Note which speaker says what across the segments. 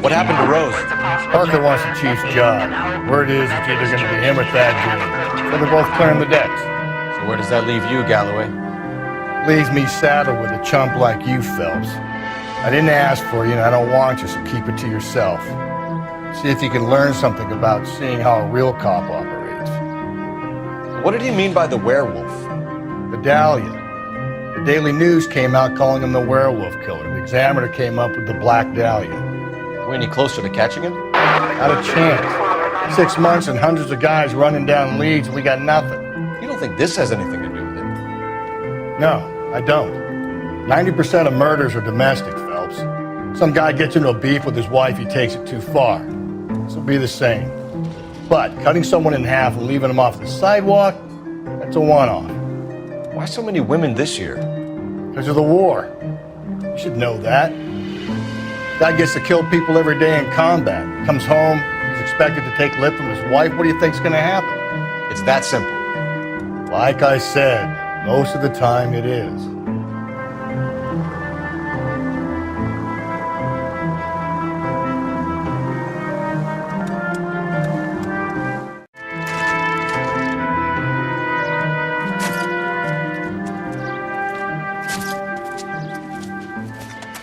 Speaker 1: What happened to Rose?
Speaker 2: Parker wants the chief's job. Word is it's either going to be him or Thad Jr. So they're both clearing the decks.
Speaker 1: So where does that leave you, Galloway?
Speaker 2: Leaves me saddled with a chump like you, Phelps. I didn't ask for you and I don't want you, so keep it to yourself. See if you can learn something about seeing how a real cop operates.
Speaker 1: What did he mean by the werewolf?
Speaker 2: The Dahlia. The Daily News came out calling him the werewolf killer. The Examiner came up with the Black Dahlia.
Speaker 1: We any closer to catching him?
Speaker 2: Not a chance. 6 months and hundreds of guys running down leads and we got nothing.
Speaker 1: You don't think this has anything to do with it?
Speaker 2: No, I don't. 90% of murders are domestic, Phelps. Some guy gets into a beef with his wife, he takes it too far. This will be the same. But cutting someone in half and leaving them off the sidewalk, that's a one-off.
Speaker 1: Why so many women this year?
Speaker 2: Because of the war. You should know that. Guy gets to kill people every day in combat. Comes home, he's expected to take lip from his wife. What do you think's going to happen?
Speaker 1: It's that simple.
Speaker 2: Like I said, most of the time it is.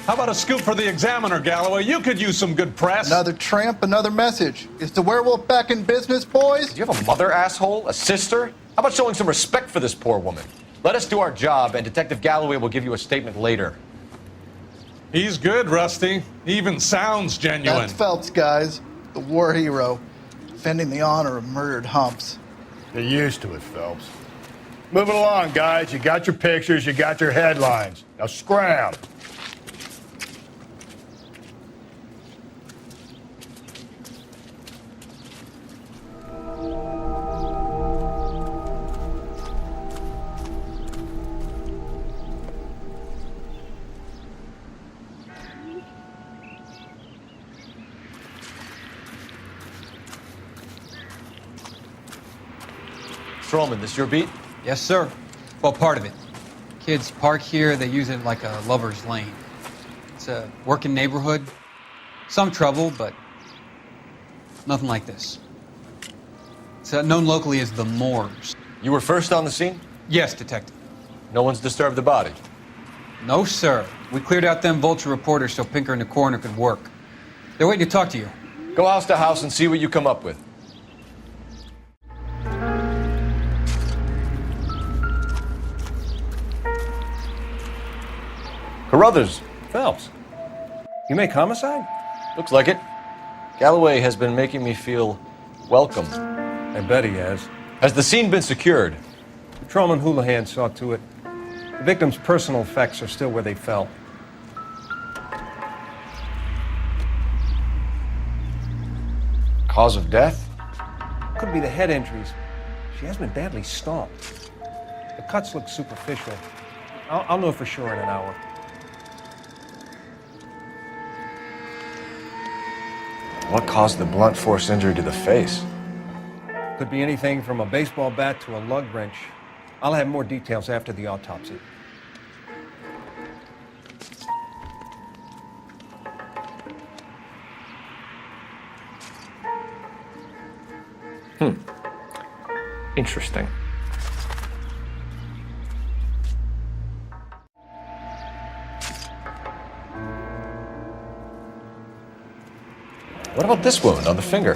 Speaker 3: How about a scoop for the Examiner, Galloway? You could use some good press.
Speaker 4: Another tramp, another message. Is the werewolf back in business, boys?
Speaker 1: Do you have a mother, asshole? A sister? How about showing some respect for this poor woman? Let us do our job, and Detective Galloway will give you a statement later.
Speaker 3: He's good, Rusty. He even sounds genuine.
Speaker 4: That's Phelps, guys. The war hero. Defending the honor of murdered humps.
Speaker 2: Get used to it, Phelps. Moving along, guys. You got your pictures, you got your headlines. Now scram.
Speaker 1: Strowman, this your beat?
Speaker 5: Yes, sir. Well, part of it. Kids park here, they use it like a lover's lane. It's a working neighborhood. Some trouble, but nothing like this. It's known locally as the Moors.
Speaker 1: You were first on the scene?
Speaker 5: Yes, detective.
Speaker 1: No one's disturbed the body?
Speaker 5: No, sir. We cleared out them vulture reporters so Pinker and the coroner could work. They're waiting to talk to you.
Speaker 1: Go house to house and see what you come up with. Carruthers.
Speaker 6: Phelps, you make homicide?
Speaker 1: Looks like it. Galloway has been making me feel welcome.
Speaker 6: I bet he has.
Speaker 1: Has the scene been secured?
Speaker 6: Patrolman Houlihan saw to it. The victim's personal effects are still where they fell.
Speaker 1: Cause of death?
Speaker 6: Could be the head injuries. She has been badly stomped. The cuts look superficial. I'll know for sure in an hour.
Speaker 1: What caused the blunt force injury to the face?
Speaker 6: Could be anything from a baseball bat to a lug wrench. I'll have more details after the autopsy.
Speaker 1: Interesting. What about this wound on the finger?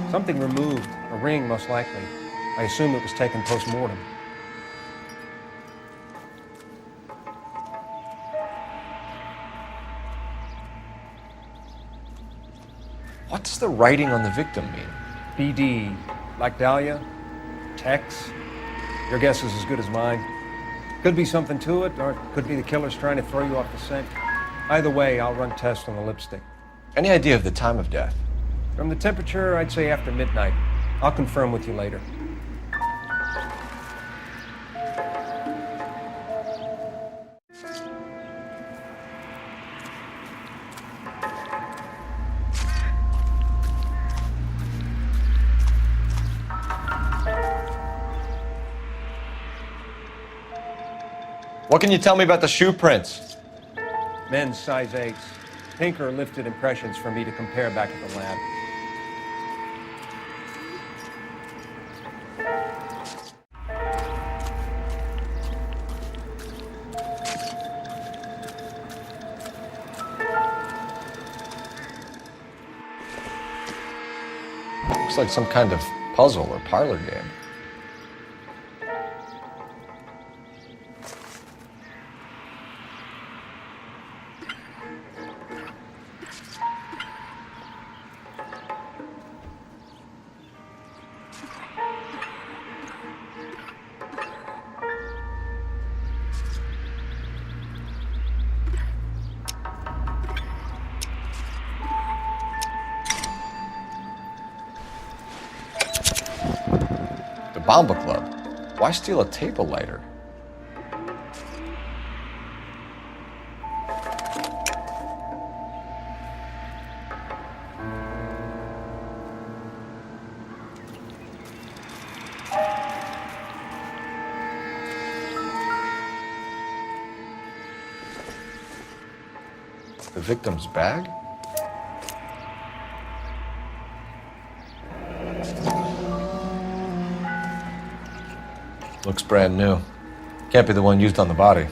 Speaker 6: Something removed. A ring, most likely. I assume it was taken post-mortem.
Speaker 1: What does the writing on the victim mean?
Speaker 6: BD. Like Dahlia? Tex? Your guess is as good as mine. Could be something to it, or it could be the killer's trying to throw you off the scent. Either way, I'll run tests on the lipstick.
Speaker 1: Any idea of the time of death?
Speaker 6: From the temperature, I'd say after midnight. I'll confirm with you later.
Speaker 1: What can you tell me about the shoe prints?
Speaker 6: Men's size 8s. Pinker lifted impressions for me to compare back at the lab.
Speaker 1: Looks like some kind of puzzle or parlor game. Bomba Club. Why steal a table lighter? The victim's bag? Looks brand new. Can't be the one used on the body.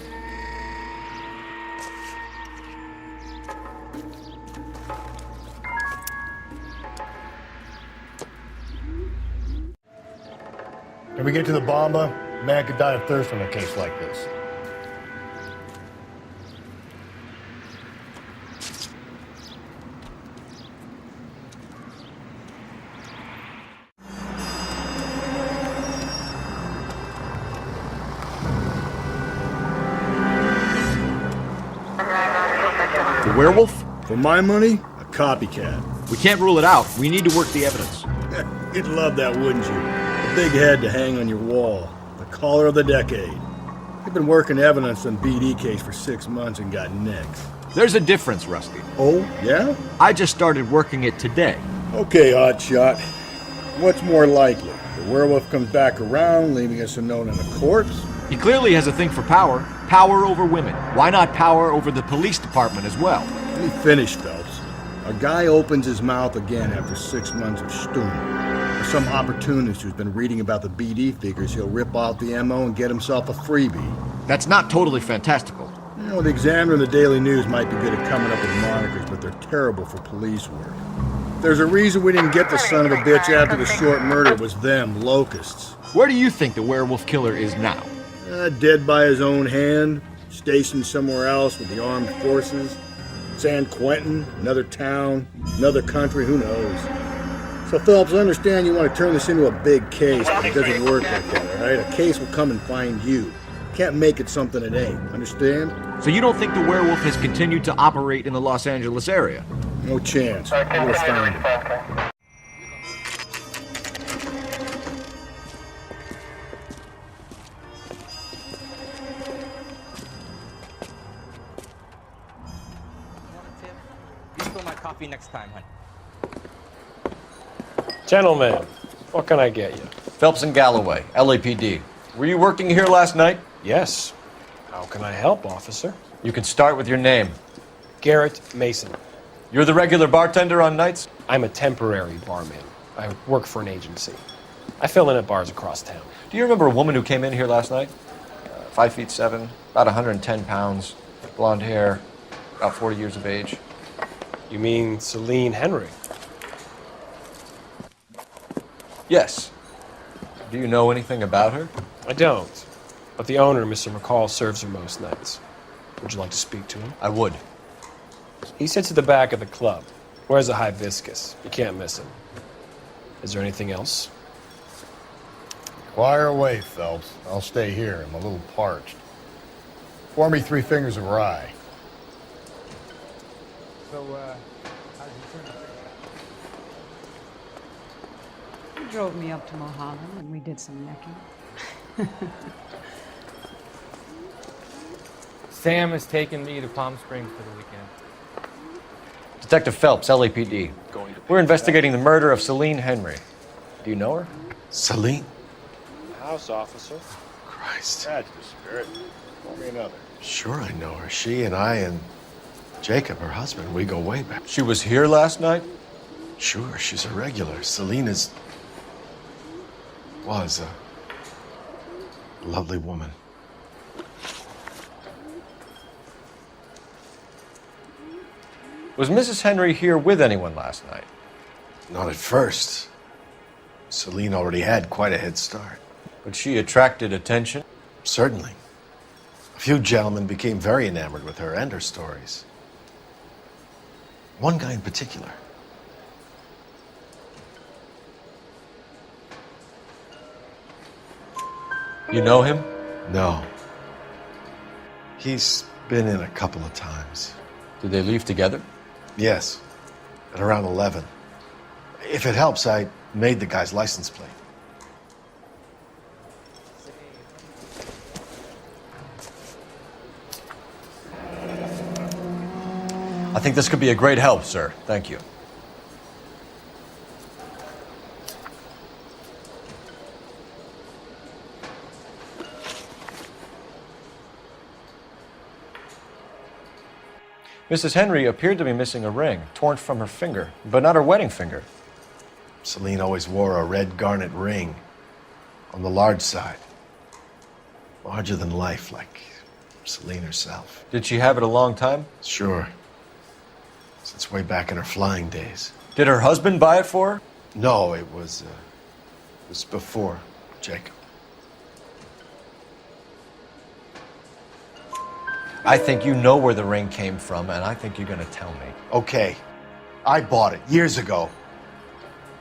Speaker 2: If we get to the bomba, a man could die of thirst on a case like this.
Speaker 7: The werewolf?
Speaker 2: For my money, a copycat.
Speaker 7: We can't rule it out. We need to work the evidence.
Speaker 2: You'd love that, wouldn't you? A big head to hang on your wall. The caller of the decade. You've been working evidence on BD case for 6 months and got nicks.
Speaker 7: There's a difference, Rusty.
Speaker 2: Oh, yeah?
Speaker 7: I just started working it today.
Speaker 2: Okay, hotshot. What's more likely? The werewolf comes back around, leaving us unknown in a corpse?
Speaker 7: He clearly has a thing for power. Power over women. Why not power over the police department as well?
Speaker 2: Let me finish, Phelps. A guy opens his mouth again after 6 months of stewing. Or some opportunist who's been reading about the BD figures he'll rip off the MO and get himself a freebie.
Speaker 7: That's not totally fantastical.
Speaker 2: You know, the Examiner and the Daily News might be good at coming up with monikers, but they're terrible for police work. There's a reason we didn't get the son of a bitch after the short murder. It was them, locusts.
Speaker 7: Where do you think the werewolf killer is now?
Speaker 2: Dead by his own hand, stationed somewhere else with the armed forces. San Quentin, another town, another country, who knows? So Phelps, I understand you want to turn this into a big case, but it doesn't work like that, all right? A case will come and find you. Can't make it something it ain't, understand?
Speaker 7: So you don't think the werewolf has continued to operate in the Los Angeles area?
Speaker 2: No chance. I would have found him.
Speaker 8: Coffee next time, honey.
Speaker 9: Gentlemen, what can I get you?
Speaker 1: Phelps and Galloway, LAPD. Were you working here last night?
Speaker 9: Yes. How can I help, officer?
Speaker 1: You can start with your name.
Speaker 9: Garrett Mason.
Speaker 1: You're the regular bartender on nights?
Speaker 9: I'm a temporary barman. I work for an agency. I fill in at bars across town.
Speaker 1: Do you remember a woman who came in here last night? 5'7", about 110 pounds, blonde hair, about 40 years of age.
Speaker 9: You mean Celine Henry?
Speaker 1: Yes. Do you know anything about her?
Speaker 9: I don't. But the owner, Mr. McCall, serves her most nights. Would you like to speak to him?
Speaker 1: I would.
Speaker 9: He sits at the back of the club. Wears a hibiscus. You can't miss him. Is there anything else?
Speaker 2: Fire away, Phelps. I'll stay here. I'm a little parched. Pour me 3 fingers of rye.
Speaker 10: So, how'd you turn out?
Speaker 11: He drove me up to Mojave and we did some necking.
Speaker 8: Sam has taken me to Palm Springs for the weekend.
Speaker 1: Detective Phelps, LAPD. We're investigating the murder of Celine Henry. Do you know her?
Speaker 7: Celine?
Speaker 9: House, officer.
Speaker 7: Christ.
Speaker 2: That's the spirit. Pour me another.
Speaker 7: Sure I know her. She and I and
Speaker 12: Jacob, her husband, we go way back.
Speaker 1: She was here last night?
Speaker 12: Sure, she's a regular. Selena's... was a lovely woman.
Speaker 1: Was Mrs. Henry here with anyone last night?
Speaker 12: Not at first. Selena already had quite a head start.
Speaker 1: But she attracted attention?
Speaker 12: Certainly. A few gentlemen became very enamored with her and her stories. One guy in particular.
Speaker 1: You know him?
Speaker 12: No. He's been in a couple of times.
Speaker 1: Did they leave together?
Speaker 12: Yes. At around 11. If it helps, I made the guy's license plate.
Speaker 1: I think this could be a great help, sir. Thank you. Mrs. Henry appeared to be missing a ring, torn from her finger, but not her wedding finger.
Speaker 12: Selena always wore a red garnet ring on the large side. Larger than life, like Selena herself.
Speaker 1: Did she have it a long time?
Speaker 12: Sure. Since way back in her flying days.
Speaker 1: Did her husband buy it for her?
Speaker 12: No, it was before Jacob.
Speaker 1: I think you know where the ring came from, and I think you're going to tell me.
Speaker 12: Okay. I bought it years ago.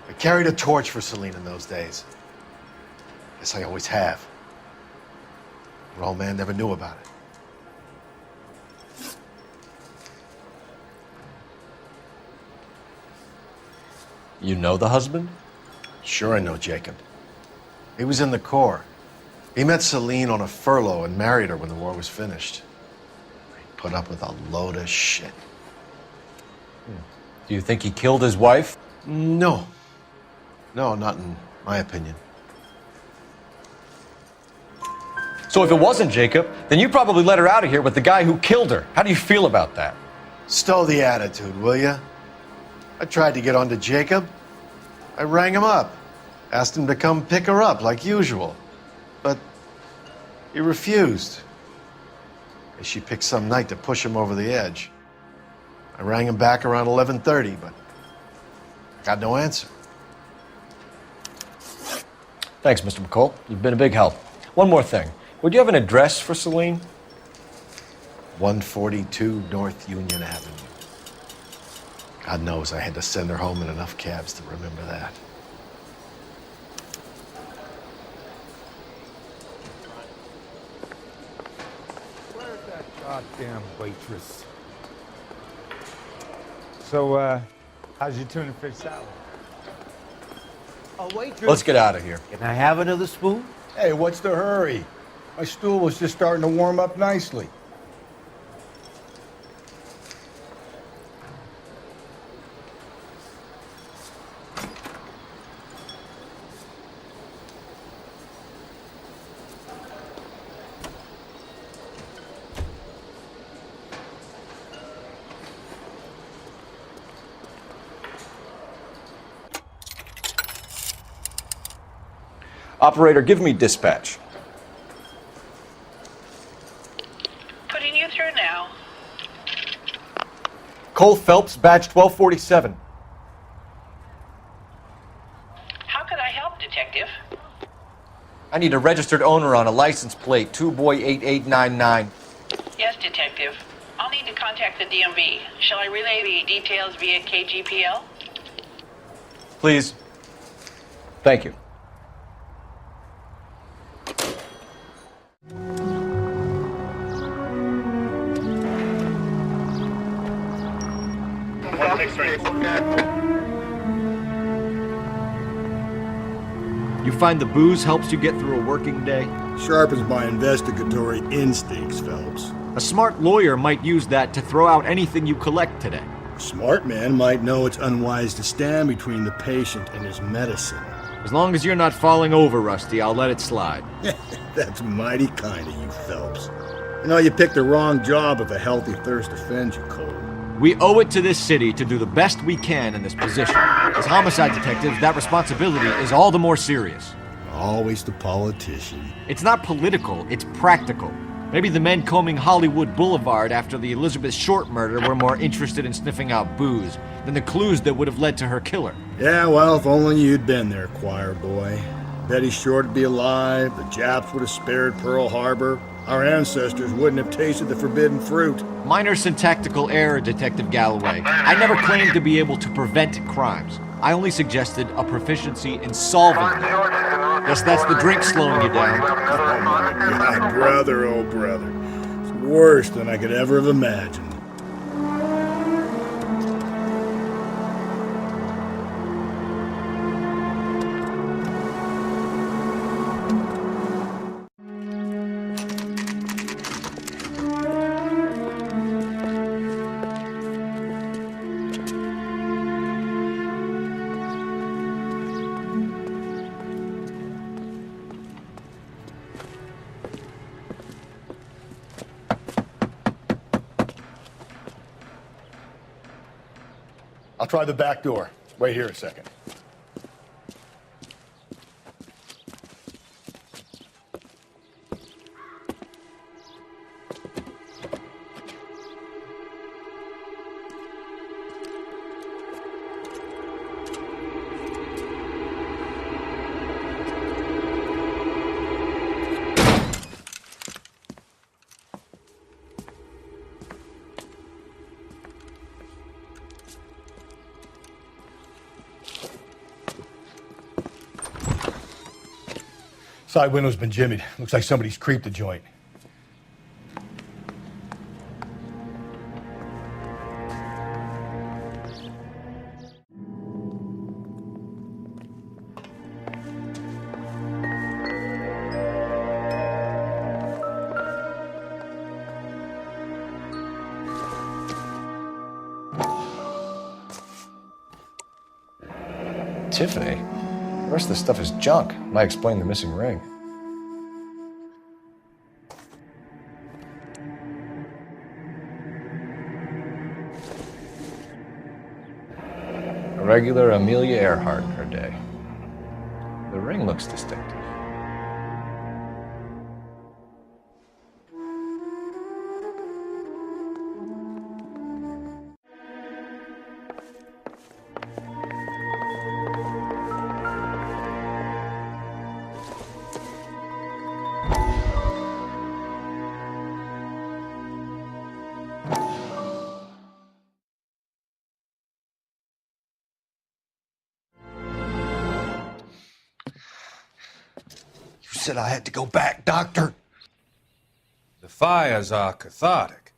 Speaker 12: I carried a torch for Selena in those days. Guess I always have. Her old man never knew about it.
Speaker 1: You know the husband?
Speaker 12: Sure I know Jacob. He was in the Corps. He met Celine on a furlough and married her when the war was finished. He put up with a load of shit.
Speaker 1: Do you think he killed his wife?
Speaker 12: No. No, not in my opinion.
Speaker 1: So if it wasn't Jacob, then you probably let her out of here with the guy who killed her. How do you feel about that?
Speaker 12: Stow the attitude, will ya? I tried to get on to Jacob. I rang him up. Asked him to come pick her up like usual. But he refused. She picked some night to push him over the edge. I rang him back around 11:30, but got no answer.
Speaker 1: Thanks, Mr. McCall. You've been a big help. One more thing. Would you have an address for Celine?
Speaker 12: 142 North Union Avenue. God knows I had to send her home in enough cabs to remember that.
Speaker 10: Where's that goddamn waitress? So, how's your tuna fish salad?
Speaker 4: A waitress.
Speaker 1: Let's get out of here.
Speaker 4: Can I have another spoon?
Speaker 2: Hey, what's the hurry? My stool was just starting to warm up nicely.
Speaker 1: Operator, give me dispatch.
Speaker 13: Putting you through now.
Speaker 1: Cole Phelps, badge 1247.
Speaker 13: How could I help, Detective?
Speaker 1: I need a registered owner on a license plate, 2boy8899.
Speaker 13: Yes, Detective. I'll need to contact the DMV. Shall I relay the details via KGPL?
Speaker 1: Please. Thank you.
Speaker 7: You find the booze helps you get through a working day?
Speaker 2: Sharpens my investigatory instincts, Phelps.
Speaker 7: A smart lawyer might use that to throw out anything you collect today.
Speaker 2: A smart man might know it's unwise to stand between the patient and his medicine.
Speaker 7: As long as you're not falling over, Rusty, I'll let it slide.
Speaker 2: That's mighty kind of you, Phelps. You know, you picked the wrong job if a healthy thirst offends you, Cole.
Speaker 7: We owe it to this city to do the best we can in this position. As homicide detectives, that responsibility is all the more serious.
Speaker 2: Always the politician.
Speaker 7: It's not political, it's practical. Maybe the men combing Hollywood Boulevard after the Elizabeth Short murder were more interested in sniffing out booze than the clues that would have led to her killer.
Speaker 2: Yeah, well, if only you'd been there, choir boy. Betty Short would be alive, the Japs would have spared Pearl Harbor, our ancestors wouldn't have tasted the forbidden fruit.
Speaker 7: Minor syntactical error, Detective Galloway. I never claimed to be able to prevent crimes. I only suggested a proficiency in solving them. Guess that's the drink slowing you down.
Speaker 2: Oh my God, brother, oh brother. It's worse than I could ever have imagined. I'll try the back door. Wait here a second. Side window's been jimmied. Looks like somebody's creeped the joint.
Speaker 1: Tiffany? The rest of the stuff is junk. Might explain the missing ring. A regular Amelia Earhart in her day. The ring looks distinctive.
Speaker 14: Said I had to go back, Doctor.
Speaker 15: The fires are cathartic.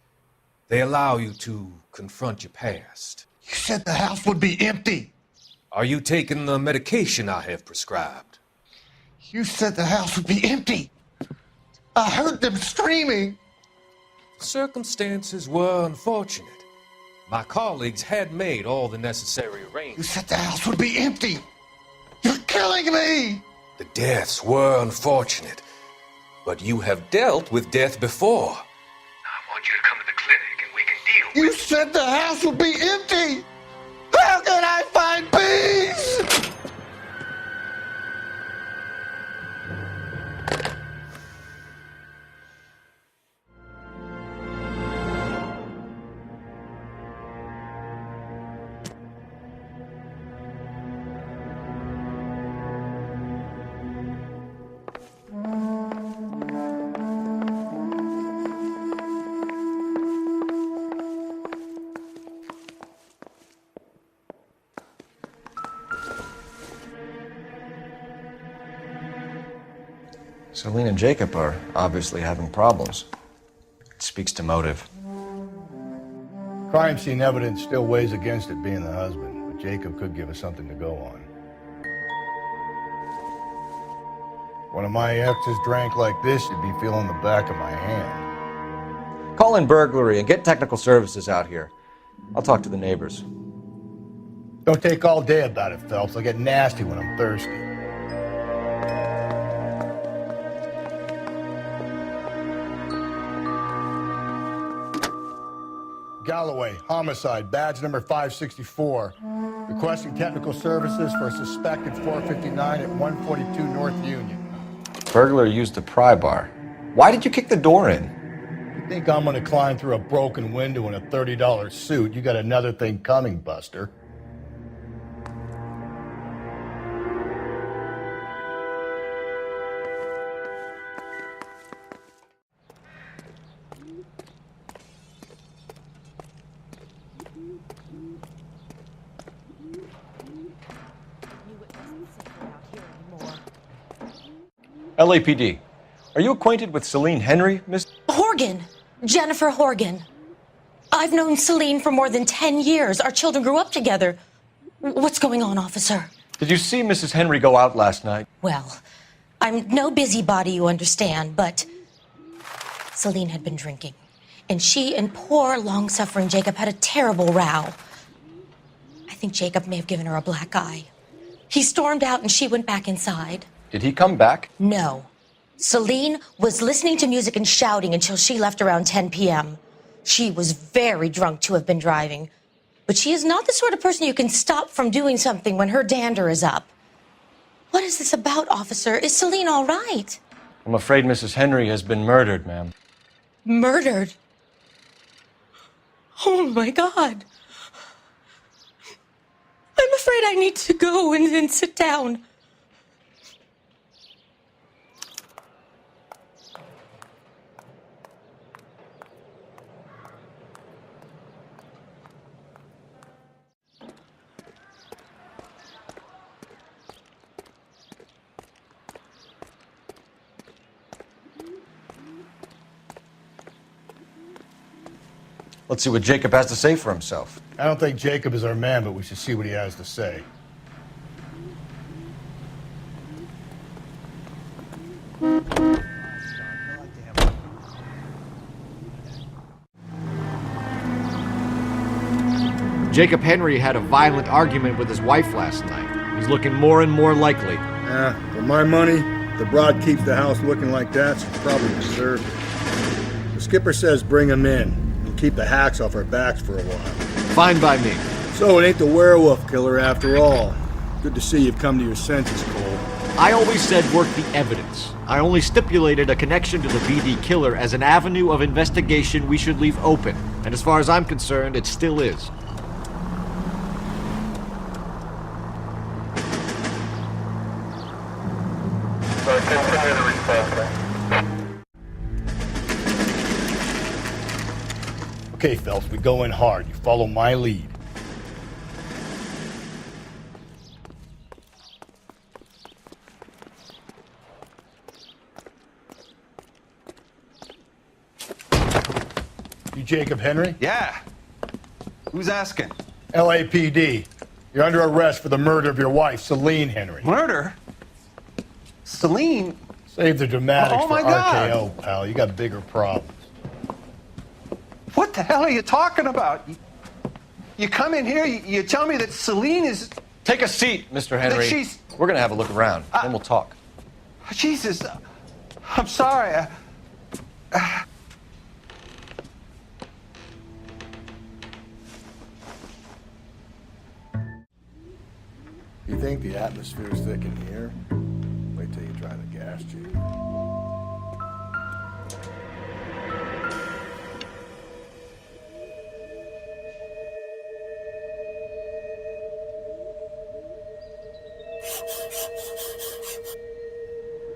Speaker 15: They allow you to confront your past.
Speaker 14: You said the house would be empty.
Speaker 15: Are you taking the medication I have prescribed?
Speaker 14: You said the house would be empty. I heard them screaming.
Speaker 15: Circumstances were unfortunate. My colleagues had made all the necessary arrangements.
Speaker 14: You said the house would be empty. You're killing me.
Speaker 15: The deaths were unfortunate, but you have dealt with death before. I want you to come to the clinic and we can deal
Speaker 14: with it. You said the house would be empty! How can I find peace?
Speaker 1: Celine and Jacob are obviously having problems. It speaks to motive.
Speaker 2: Crime scene evidence still weighs against it being the husband, but Jacob could give us something to go on. One of my exes drank like this, you'd be feeling the back of my hand.
Speaker 1: Call in burglary and get technical services out here. I'll talk to the neighbors.
Speaker 2: Don't take all day about it, Phelps. I'll get nasty when I'm thirsty. Galloway, homicide, badge number 564. Requesting technical services for a suspected 459 at 142 North Union.
Speaker 1: Burglar used the pry bar. Why did you kick the door in?
Speaker 2: You think I'm gonna climb through a broken window in a $30 suit? You got another thing coming, Buster.
Speaker 1: LAPD. Are you acquainted with Celine Henry, Miss?
Speaker 16: Horgan. Jennifer Horgan. I've known Celine for more than 10 years. Our children grew up together. What's going on, officer?
Speaker 1: Did you see Mrs. Henry go out last night?
Speaker 16: Well, I'm no busybody, you understand, but Celine had been drinking. And she and poor, long-suffering Jacob had a terrible row. I think Jacob may have given her a black eye. He stormed out and she went back inside.
Speaker 1: Did he come back?
Speaker 16: No. Celine was listening to music and shouting until she left around 10 p.m. She was very drunk to have been driving. But she is not the sort of person you can stop from doing something when her dander is up. What is this about, officer? Is Celine all right?
Speaker 1: I'm afraid Mrs. Henry has been murdered, ma'am.
Speaker 16: Murdered? Oh, my God. I'm afraid I need to go and sit down.
Speaker 1: Let's see what Jacob has to say for himself.
Speaker 2: I don't think Jacob is our man, but we should see what he has to say.
Speaker 7: Jacob Henry had a violent argument with his wife last night. He's looking more and more likely.
Speaker 2: For my money, if the broad keeps the house looking like that, she probably deserved it. The skipper says bring him in. Keep the hacks off our backs for a while.
Speaker 7: Fine by me.
Speaker 2: So it ain't the werewolf killer after all. Good to see you've come to your senses, Cole.
Speaker 7: I always said work the evidence. I only stipulated a connection to the BD killer as an avenue of investigation we should leave open. And as far as I'm concerned, it still is.
Speaker 2: Okay, Phelps, we go in hard. You follow my lead. You Jacob Henry?
Speaker 3: Yeah. Who's asking?
Speaker 2: LAPD. You're under arrest for the murder of your wife, Celine Henry.
Speaker 3: Murder? Celine?
Speaker 2: Save the dramatics
Speaker 3: Oh,
Speaker 2: for
Speaker 3: my God.
Speaker 2: RKO, pal. You got bigger problems.
Speaker 3: What the hell are you talking about? You come in here, you tell me that Celine is...
Speaker 1: Take a seat, Mr. Henry.
Speaker 3: she's-
Speaker 1: We're going to have a look around, then we'll talk.
Speaker 3: Jesus, I'm sorry.
Speaker 2: You think the atmosphere's thick in here? Wait till you try the gas chamber.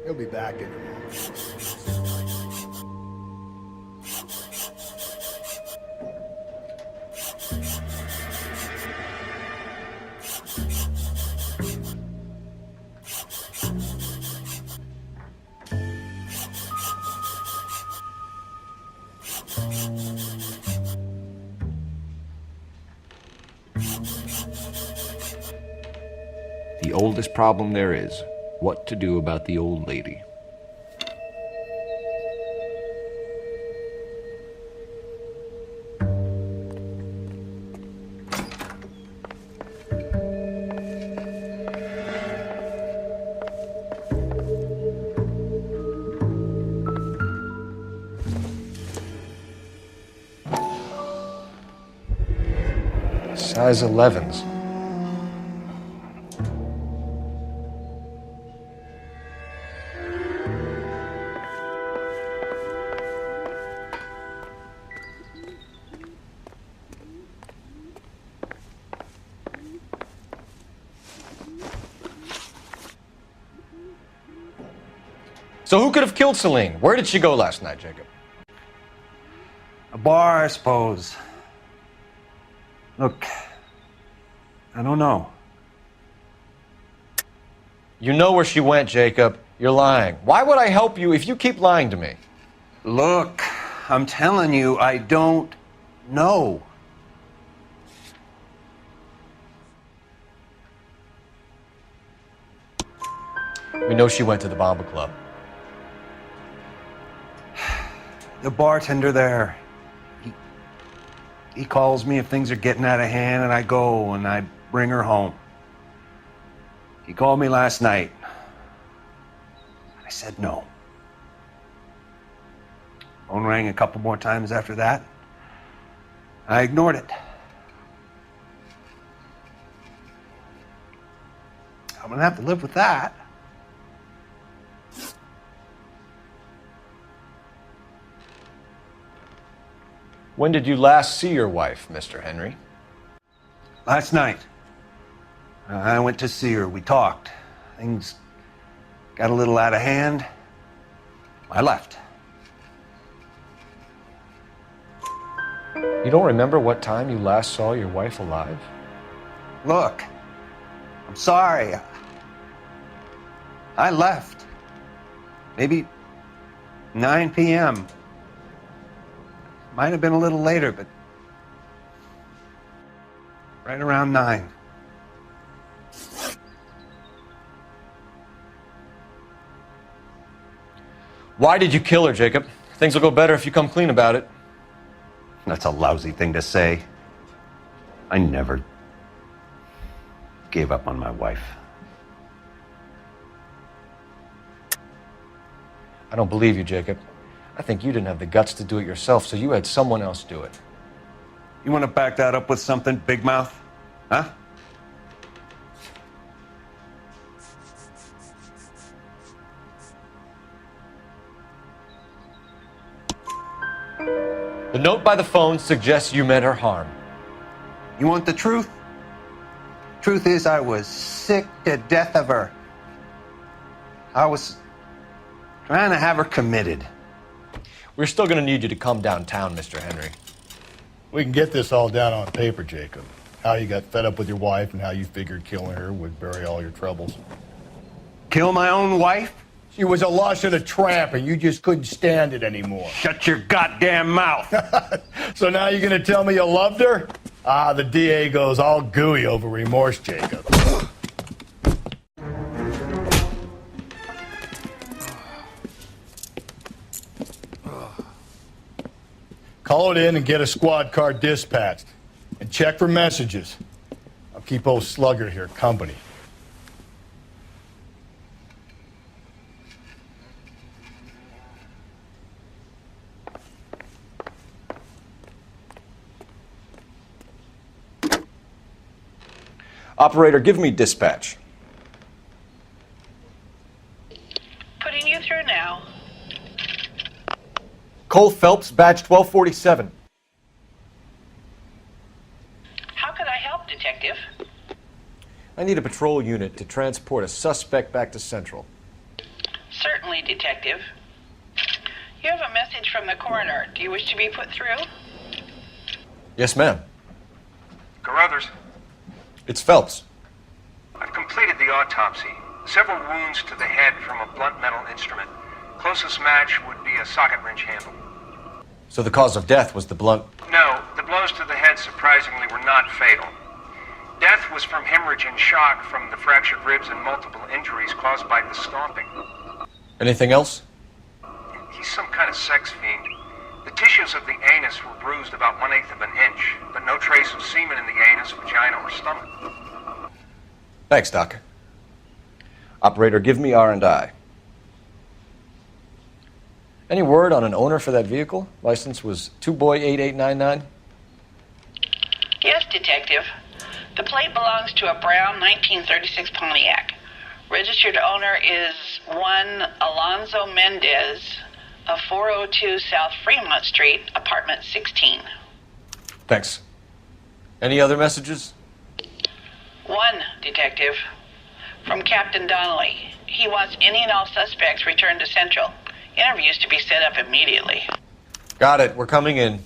Speaker 2: He'll be back in a moment.
Speaker 7: The oldest problem there is, what to do about the old lady.
Speaker 1: Size 11s. So who could have killed Celine? Where did she go last night, Jacob?
Speaker 3: A bar, I suppose. Look, I don't know.
Speaker 1: You know where she went, Jacob. You're lying. Why would I help you if you keep lying to me?
Speaker 3: Look, I'm telling you, I don't know.
Speaker 1: We know she went to the Bomba Club.
Speaker 3: The bartender there, he calls me if things are getting out of hand, and I go and I bring her home. He called me last night. I said no. Phone rang a couple more times after that. I ignored it. I'm gonna have to live with that.
Speaker 1: When did you last see your wife, Mr. Henry?
Speaker 3: Last night. I went to see her. We talked. Things got a little out of hand. I left.
Speaker 1: You don't remember what time you last saw your wife alive?
Speaker 3: Look, I'm sorry. I left. Maybe 9 p.m. Might have been a little later, but right around 9.
Speaker 1: Why did you kill her, Jacob? Things will go better if you come clean about it.
Speaker 3: That's a lousy thing to say. I never gave up on my wife.
Speaker 1: I don't believe you, Jacob. I think you didn't have the guts to do it yourself, so you had someone else do it.
Speaker 3: You want to back that up with something, big mouth? Huh?
Speaker 1: The note by the phone suggests you meant her harm.
Speaker 3: You want the truth? Truth is, I was sick to death of her. I was trying to have her committed.
Speaker 1: We're still going to need you to come downtown, Mr. Henry.
Speaker 2: We can get this all down on paper, Jacob. How you got fed up with your wife and how you figured killing her would bury all your troubles.
Speaker 3: Kill my own wife?
Speaker 2: She was a lush and a tramp, and you just couldn't stand it anymore.
Speaker 3: Shut your goddamn mouth!
Speaker 2: So now you're gonna tell me you loved her? Ah, the DA goes all gooey over remorse, Jacob. Call it in and get a squad car dispatched. And check for messages. I'll keep old Slugger here company.
Speaker 1: Operator, give me dispatch.
Speaker 13: Putting you through now.
Speaker 1: Cole Phelps, badge 1247.
Speaker 13: How could I help, Detective?
Speaker 1: I need a patrol unit to transport a suspect back to Central.
Speaker 13: Certainly, Detective. You have a message from the coroner. Do you wish to be put through?
Speaker 1: Yes, ma'am.
Speaker 17: Carruthers,
Speaker 1: It's Phelps.
Speaker 17: I've completed the autopsy. Several wounds to the head from a blunt metal instrument. Closest match would be a socket wrench handle.
Speaker 1: So the cause of death was the blunt...
Speaker 17: No, the blows to the head surprisingly were not fatal. Death was from hemorrhage and shock from the fractured ribs and multiple injuries caused by the stomping.
Speaker 1: Anything else?
Speaker 17: He's some kind of sex fiend. The tissues of the anus were bruised about 1/8 of an inch, but no trace of semen in the anus, vagina, or stomach.
Speaker 1: Thanks, Doc. Operator, give me R&I. Any word on an owner for that vehicle? License was 2boy8899.
Speaker 13: Yes, Detective. The plate belongs to a brown 1936 Pontiac. Registered owner is one Alonzo Mendez of 402 South Fremont Street, apartment 16.
Speaker 1: Thanks. Any other messages?
Speaker 13: One, Detective. From Captain Donnelly. He wants any and all suspects returned to Central. Interviews to be set up immediately.
Speaker 1: Got it. We're coming in.